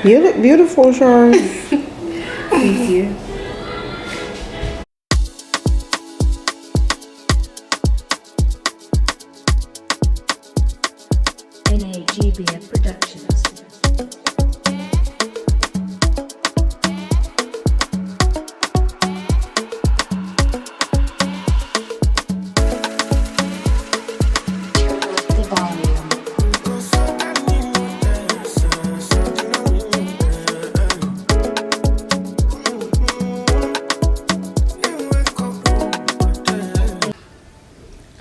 You look beautiful, Charles. Thank you. NAGBM Productions.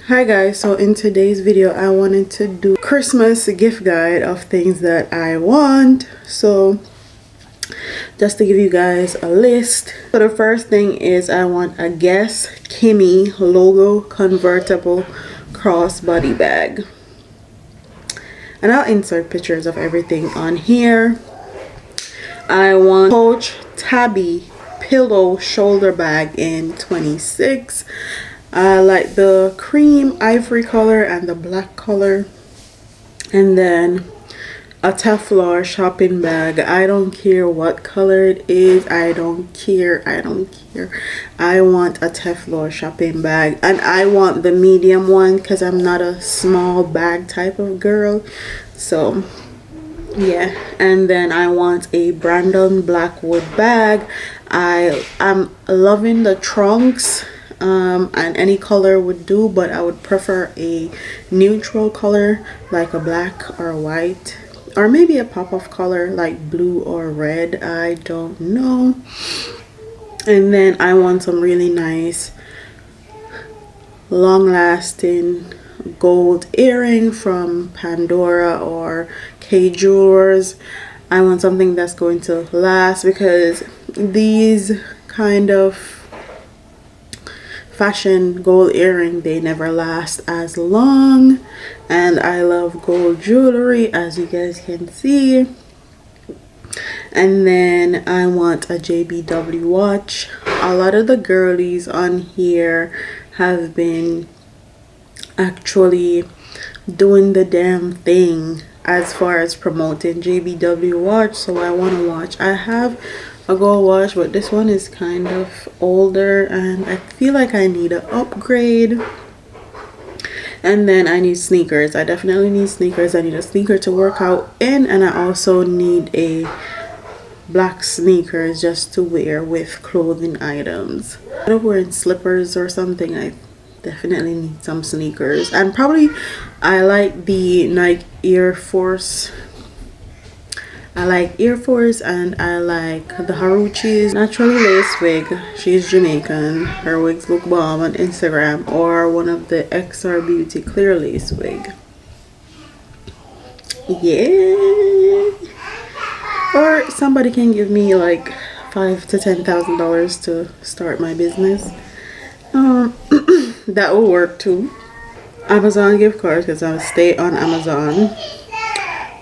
Hi guys, so in today's video I wanted to do Christmas gift guide of things that I want. So just to give you guys a list. So the first thing is I want a Guess Kimmy logo convertible crossbody bag. And I'll insert pictures of everything on here. I want Coach Tabby pillow shoulder bag in 26. I like the cream ivory color and the black color. And then a Teflon shopping bag. I don't care what color it is. I don't care. I want a Teflon shopping bag. And I want the medium one because I'm not a small bag type of girl. So yeah. And then I want a Brandon Blackwood bag. I'm loving the trunks. And any color would do, but I would prefer a neutral color like a black or white, or maybe a pop-of color like blue or red. I don't know. And then I want some really nice long-lasting gold earring from Pandora or K Jewelers. I want something that's going to last, because these kind of fashion gold earring, they never last as long. And I love gold jewelry, as you guys can see. And then I want a JBW watch. A lot of the girlies on here have been actually doing the damn thing as far as promoting JBW watch, so I want to watch. I have a gold watch, but this one is kind of older and I feel like I need an upgrade. And then I need sneakers. I definitely need sneakers. I need a sneaker to work out in, and I also need a black sneakers just to wear with clothing items. Instead of wearing slippers or something, I definitely need some sneakers. And probably I like the Nike Air Force. I like Air Force, and I like the Haruchis Naturally Lace wig. She's Jamaican. Her wigs look bomb on Instagram. Or one of the XR Beauty clear lace wig. Yeah. Or somebody can give me like $5,000 to $10,000 to start my business. That will work too. Amazon gift cards, because I stay on Amazon.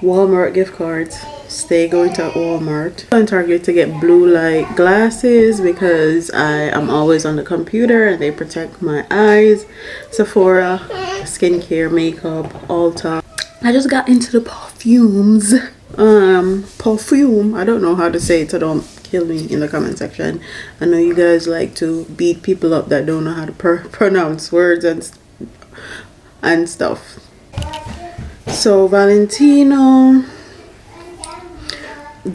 Walmart gift cards. Stay going to Walmart. I'm on Target to get blue light glasses because I am always on the computer and they protect my eyes. Sephora, skincare, makeup, Ulta. I just got into the perfumes. Perfume. I don't know how to say it, so don't kill me in the comment section. I know you guys like to beat people up that don't know how to pronounce words and stuff. So Valentino,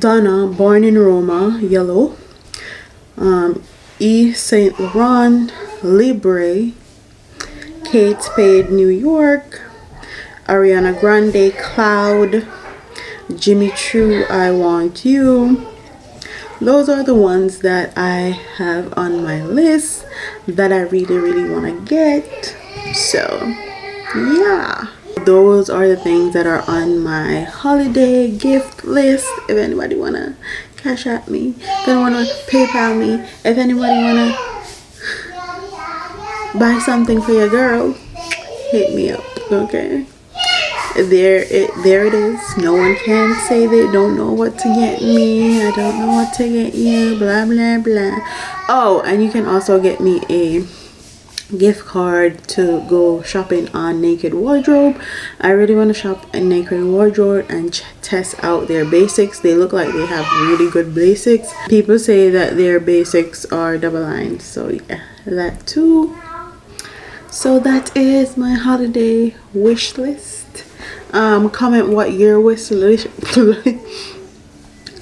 Donna, Born in Roma, yellow, E. Saint Laurent, Libre, Kate Spade, New York, Ariana Grande, Cloud, Jimmy Choo, I Want You. Those are the ones that I have on my list that I really want to get. So yeah, those are the things that are on my holiday gift list. If anybody wanna cash at me, if anyone wanna PayPal me, if anybody wanna buy something for your girl, hit me up. Okay, there it is. No one can say they don't know what to get me. I don't know what to get you, blah blah blah. Oh, and you can also get me a gift card to go shopping on Naked Wardrobe. I really want to shop in Naked Wardrobe and test out their basics. They look like they have really good basics. People say that their basics are double lined, so yeah, that too. So that is my holiday wish list. Comment what your wish list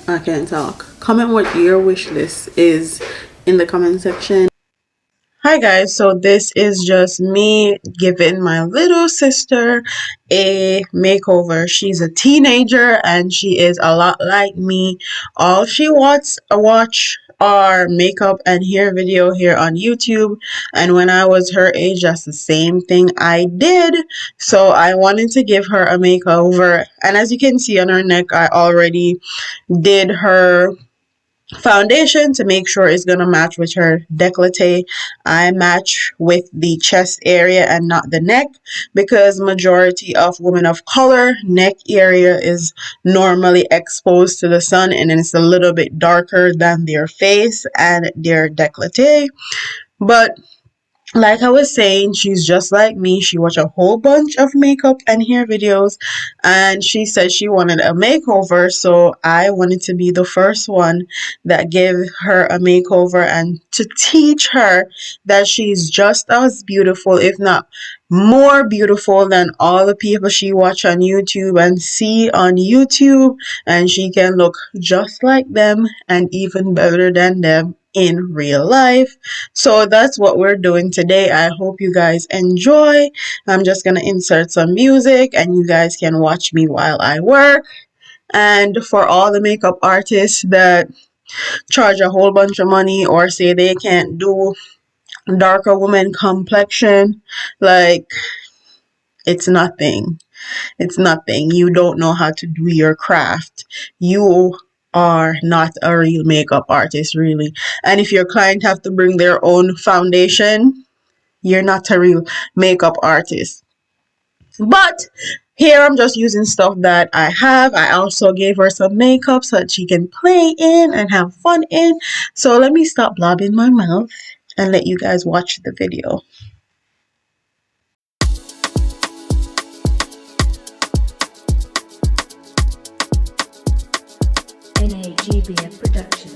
I can't talk. Comment what your wish list is in the comment section. Hi guys, so this is just me giving my little sister a makeover. She's a teenager and she is a lot like me. All she wants to watch are makeup and hair video here on YouTube, and when I was her age, that's the same thing I did. So I wanted to give her a makeover, and as you can see on her neck, I already did her foundation to make sure it's gonna match with her décolleté. I match with the chest area and not the neck, because majority of women of color neck area is normally exposed to the sun and it's a little bit darker than their face and their décolleté. But like I was saying, she's just like me. She watched a whole bunch of makeup and hair videos, and she said she wanted a makeover. So I wanted to be the first one that gave her a makeover and to teach her that she's just as beautiful, if not more beautiful, than all the people she watch on YouTube and see on YouTube, and she can look just like them and even better than them in real life. So that's what we're doing today. I hope you guys enjoy. I'm just gonna insert some music and you guys can watch me while I work. And for all the makeup artists that charge a whole bunch of money or say they can't do darker woman complexion, like, it's nothing. It's nothing. You don't know how to do your craft. You are not a real makeup artist, really. And if your client have to bring their own foundation, you're not a real makeup artist. But here I'm just using stuff that I have. I also gave her some makeup so that she can play in and have fun in. So let me stop blabbing my mouth and let you guys watch the video. NAGBF Productions.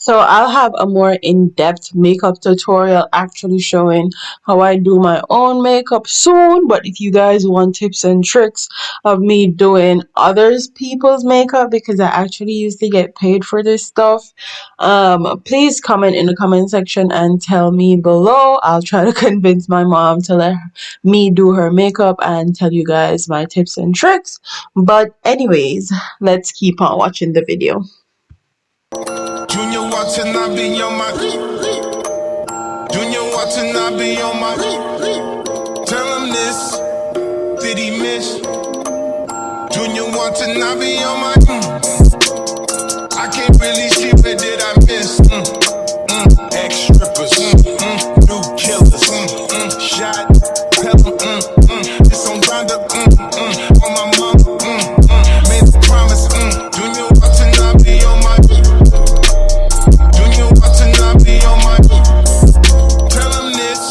So I'll have a more in-depth makeup tutorial actually showing how I do my own makeup soon. But if you guys want tips and tricks of me doing others people's makeup, because I actually used to get paid for this stuff, please comment in the comment section and tell me below. I'll try to convince my mom to let me do her makeup and tell you guys my tips and tricks. But anyways, let's keep on watching the video. Junior watching, I be on my. Junior watching, I be on my. Tell him this, did he miss? Junior watching, I be on my. I can't really see, but did I miss? Ex strippers, new killers, shot, pepper, this on round up, on my mama, made a promise, Junior watching, I be on my. Junior watching, I be on my. Tell him this,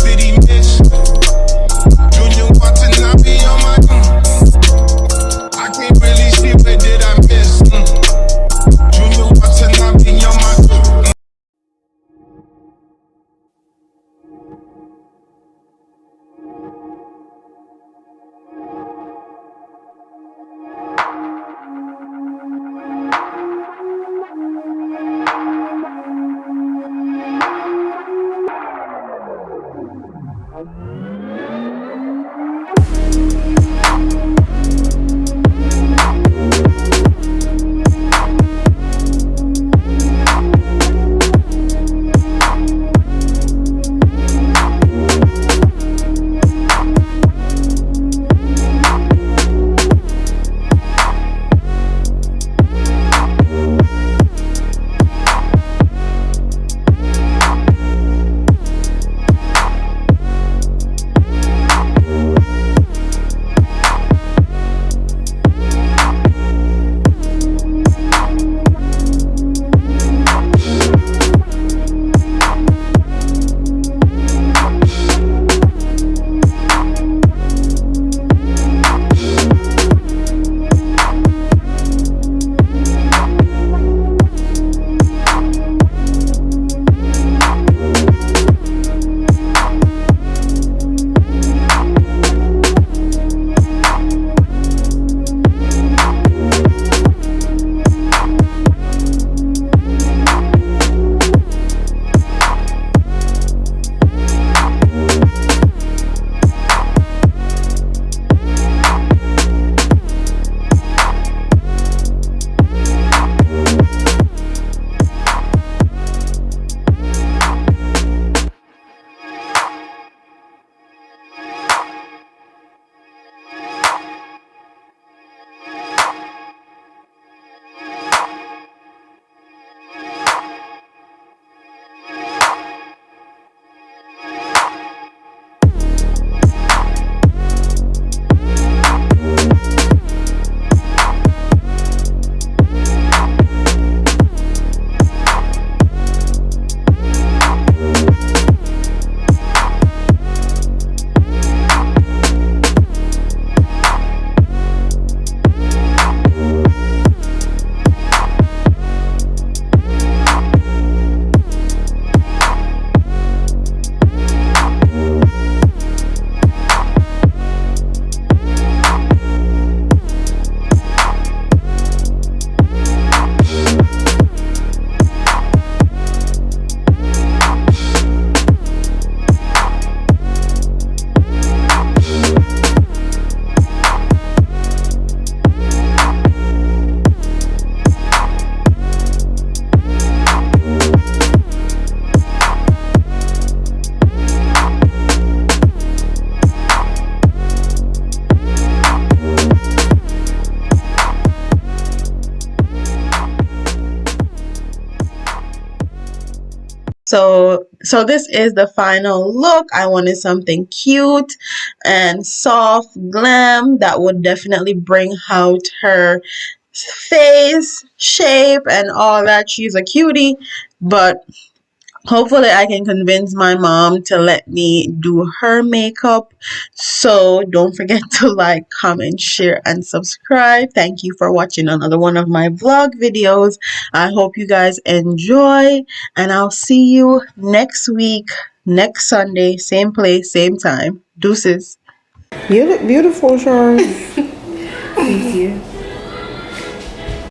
did he miss? Junior watching, I be on my. I can't really see, but did I miss? Junior watching, I be on my. So this is the final look. I wanted something cute and soft glam that would definitely bring out her face shape and all that. She's a cutie, but hopefully I can convince my mom to let me do her makeup. So don't forget to like, comment, share, and subscribe. Thank you for watching another one of my vlog videos. I hope you guys enjoy, and I'll see you next week, next Sunday, same place, same time. Deuces. You look beautiful, Charles. Thank you.